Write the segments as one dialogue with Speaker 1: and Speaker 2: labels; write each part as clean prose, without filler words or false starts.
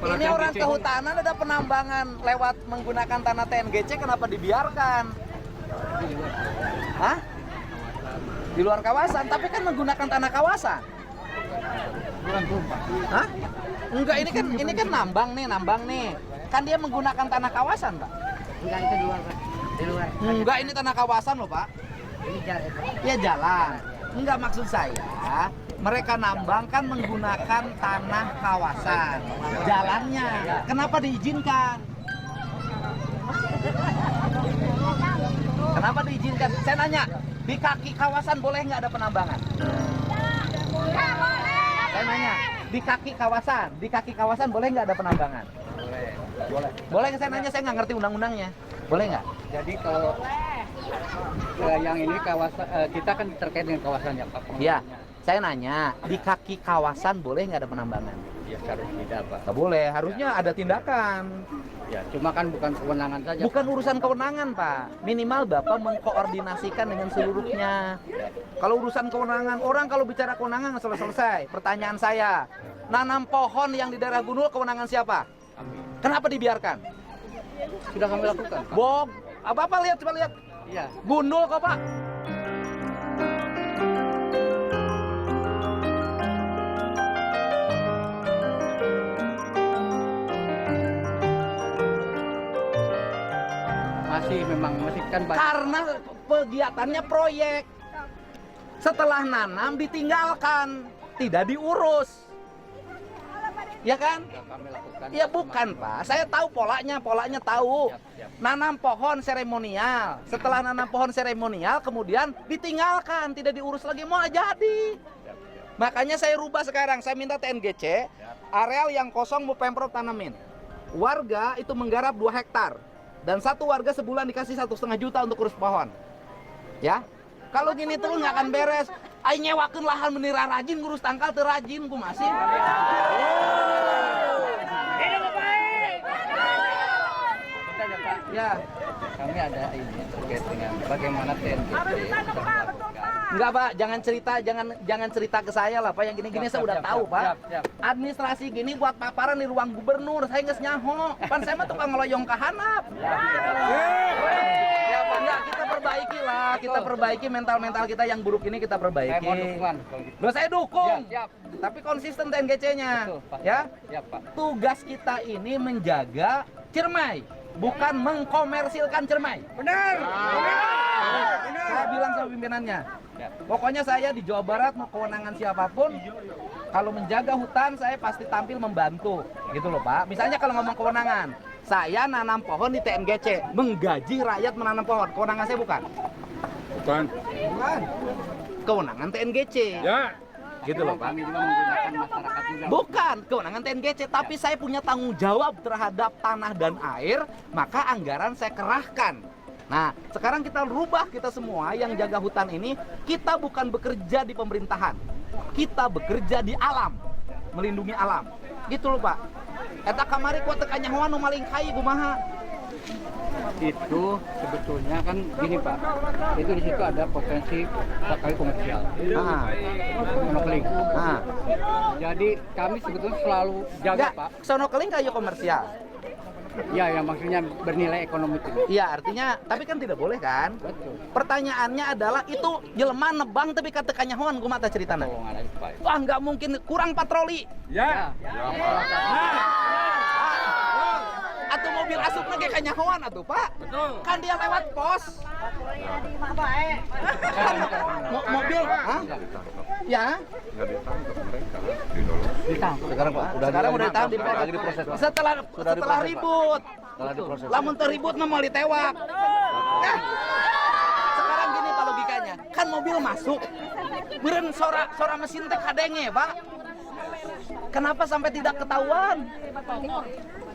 Speaker 1: Ini orang kehutanan ada penambangan lewat menggunakan tanah TNGC, kenapa dibiarkan? Hah? Di luar kawasan, tapi kan menggunakan tanah kawasan. Hah? Enggak, ini kan nambang nih. Kan dia menggunakan tanah kawasan, Pak.
Speaker 2: Enggak, itu di luar, Pak. Di luar.
Speaker 1: Enggak, ini tanah kawasan loh, Pak.
Speaker 2: Ini jalan.
Speaker 1: Ya jalan. Enggak, maksud saya, mereka nambang kan menggunakan tanah kawasan. Jalannya, kenapa diizinkan? Kenapa diizinkan? Saya nanya, di kaki kawasan boleh nggak ada penambangan? Saya nanya, di kaki kawasan boleh nggak ada penambangan? Boleh. Boleh saya nanya, saya nggak ngerti undang-undangnya. Boleh nggak?
Speaker 3: Jadi kalau yang ini kawasan kita kan terkait dengan kawasannya Pak.
Speaker 1: Iya. Saya nanya, di kaki kawasan boleh nggak ada penambangan?
Speaker 3: Ya seharusnya tidak Pak.
Speaker 1: Nggak boleh, harusnya ada tindakan.
Speaker 3: Ya cuma kan bukan kewenangan saja.
Speaker 1: Bukan urusan kewenangan, Pak. Minimal Bapak mengkoordinasikan dengan seluruhnya. Kalau urusan kewenangan, orang kalau bicara kewenangan selesai. Pertanyaan saya, nanam pohon yang di daerah Gundul kewenangan siapa? Kenapa dibiarkan?
Speaker 3: Sudah kami lakukan Pak.
Speaker 1: Bog, apa lihat, coba lihat.
Speaker 3: Iya.
Speaker 1: Gundul kok, Pak.
Speaker 3: Masih kan banyak.
Speaker 1: Karena kegiatannya proyek. Setelah nanam ditinggalkan, tidak diurus. Ya kan?
Speaker 3: Sudah kami lakukan.
Speaker 1: Ya bukan, Pak. Saya tahu polanya tahu.
Speaker 3: Siap.
Speaker 1: Nanam pohon seremonial. Setelah nanam pohon seremonial kemudian ditinggalkan, tidak diurus lagi, mau jadi. Makanya saya rubah sekarang, saya minta TNGC, areal yang kosong mau Pemprov tanamin. Warga itu menggarap 2 hektar. Dan satu warga sebulan dikasih 1,5 juta untuk urus pohon. Ya, kalau gini terus nggak akan beres. Ayo nyewakeun lahan menira rajin, ngurus tangkal teu rajin ku masih. Ya,
Speaker 3: Kami ada ini terkait dengan bagaimana TNGC.
Speaker 1: enggak Pak, jangan cerita ke saya lah Pak, yang gini-gini saya udah tahu Pak.
Speaker 3: Siap.
Speaker 1: Administrasi gini buat paparan di ruang gubernur, saya nggak nyaho. Pan saya mah tukang ngeloyong ke handap. Ya Pak, enggak, kita perbaiki mental-mental kita yang buruk ini kita
Speaker 3: Saya
Speaker 1: perbaiki.
Speaker 3: mau dukungan kalau gitu.
Speaker 1: Loh, saya dukung.
Speaker 3: Siap.
Speaker 1: Tapi konsisten TNGC-nya.
Speaker 3: Betul, Pak.
Speaker 1: Ya.
Speaker 3: Siap, Pak.
Speaker 1: Tugas kita ini menjaga Ciremai, bukan mengkomersilkan Ciremai. Benar. Saya bilang sama pimpinannya.
Speaker 3: Ya.
Speaker 1: Pokoknya saya di Jawa Barat mau kewenangan siapapun, kalau menjaga hutan saya pasti tampil membantu, gitu loh Pak. Misalnya kalau ngomong kewenangan, saya nanam pohon di TNGC, menggaji rakyat menanam pohon, kewenangan saya bukan?
Speaker 4: Bukan.
Speaker 1: Kewenangan TNGC.
Speaker 4: Ya.
Speaker 1: Gitu loh Pak.
Speaker 3: Kami juga menggunakan masyarakat juga.
Speaker 1: Bukan kewenangan TNGC, tapi saya punya tanggung jawab terhadap tanah dan air, maka anggaran saya kerahkan. Nah, sekarang kita rubah, kita semua yang jaga hutan ini, kita bukan bekerja di pemerintahan. Kita bekerja di alam, melindungi alam. Gitu loh Pak. Eta kamari kuat tekannya nyahoan nu maling kai kumaha.
Speaker 3: Itu sebetulnya kan gini Pak. Itu di situ ada potensi sekali komersial. Monokeling.
Speaker 1: Nah,
Speaker 3: Jadi kami sebetulnya selalu jaga
Speaker 1: enggak,
Speaker 3: Pak.
Speaker 1: sono keling kayu komersial.
Speaker 3: Ya, yang maksudnya bernilai ekonomi itu.
Speaker 1: Iya, artinya, tapi kan tidak boleh kan?
Speaker 3: Betul.
Speaker 1: Pertanyaannya atuh itu jelema nebang tapi katekannya nyahoan kumaha teh ceritana?
Speaker 3: Oh, nggak ada Pak.
Speaker 1: Wah, nggak mungkin, kurang patroli.
Speaker 4: Ya.
Speaker 1: Atau mobil asupna ge kanyahoan atuh, Pak.
Speaker 4: Betul.
Speaker 1: Kan dia lewat pos. Mobil, hah? Ya.
Speaker 4: Nggak ditangkap mereka. Didolong.
Speaker 3: Ditangkap.
Speaker 1: Sekarang udah ditahan di
Speaker 4: lagi diproses, Pak.
Speaker 1: Setelah ribut. Lamun terribut mah mau ditewak. Sekarang gini Pak logikanya. Kan mobil masuk. Beureun sora mesin teh kadenge, Pak. Kenapa sampai tidak ketahuan?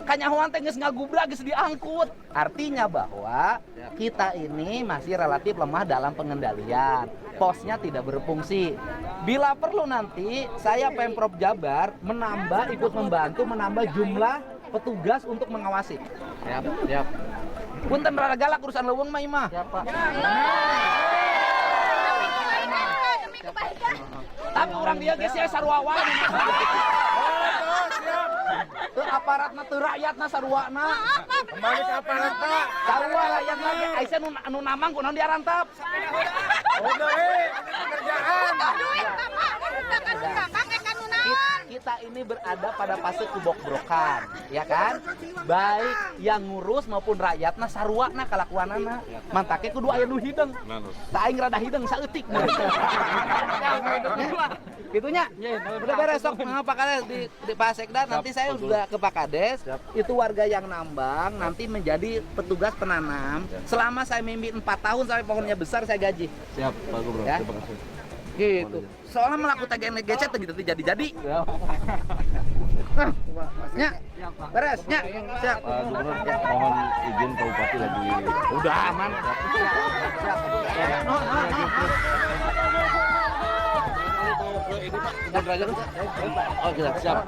Speaker 1: Kanyahoan teh geus ngagubrak geus diangkut. Artinya bahwa kita ini masih relatif lemah dalam pengendalian. Posnya tidak berfungsi. Bila perlu nanti saya Pemprov Jabar ikut membantu menambah jumlah petugas untuk mengawasi.
Speaker 3: Siap.
Speaker 1: Punten rada galak urusan leuweung mah imah.
Speaker 3: Siap Pak.
Speaker 1: Tapi orang dia geus saya sarua wae. Teu aparatna teu rakyatna saruana.
Speaker 5: Kembali ke aparat Pak.
Speaker 1: Sarua rakyatna ge Aisyah nu namang kunaon diarantap.
Speaker 5: Udah pekerjaan.
Speaker 1: Kita ini berada pada fase kebobrokkan, ya kan? Baik yang ngurus maupun rakyatna saruana kalakuanana. Mantake kudu aya nu hideung. Tak aing rada hideung saeutik mah. Gitunya. Udah beres sok Pak Kades di Pak Sekda, nanti saya udah ke Pak Kades. Itu warga yang nambang nanti menjadi petugas penanam. Selama saya mimpi 4 tahun sampai pohonnya besar saya gaji.
Speaker 3: Siap, Pak Gubernur.
Speaker 1: Ya.
Speaker 3: Terima kasih.
Speaker 1: Gitu. Soalnya melakukan TGNGC gitu jadi. Nya, beres, nya. Siap.
Speaker 3: Pak Gubernur, mohon izin Pak Bupati lagi.
Speaker 1: Udah aman. Siap.
Speaker 3: Oh, kita siap.